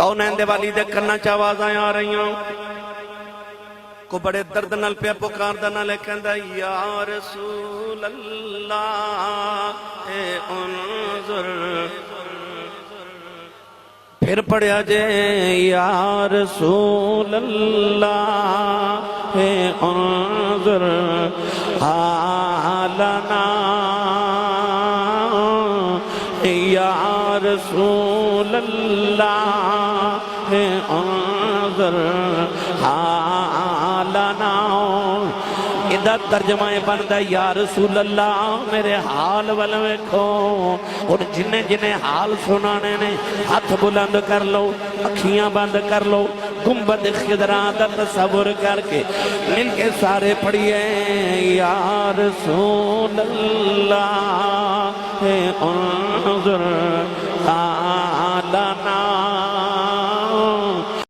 کونین دے والی دے کرنا چاوازاں آ رہی ہوں کو بڑے درد نال پیا پکار دا نالے کہندا یا رسول اللہ انظر پھر پڑھیا جے یا رسول اللہ انظر حالنا یا رسول اللہ انظر حالنا ادھا ترجمہ بندہ یا رسول اللہ میرے حال والویکھو اور جنہیں جنہیں حال سنانے نے ہاتھ بلند کر لو اکھیاں بند کر لو گنبد خضراء دا تصور کر کے مل کے سارے پڑھئے یا رسول اللہ انظر حالنا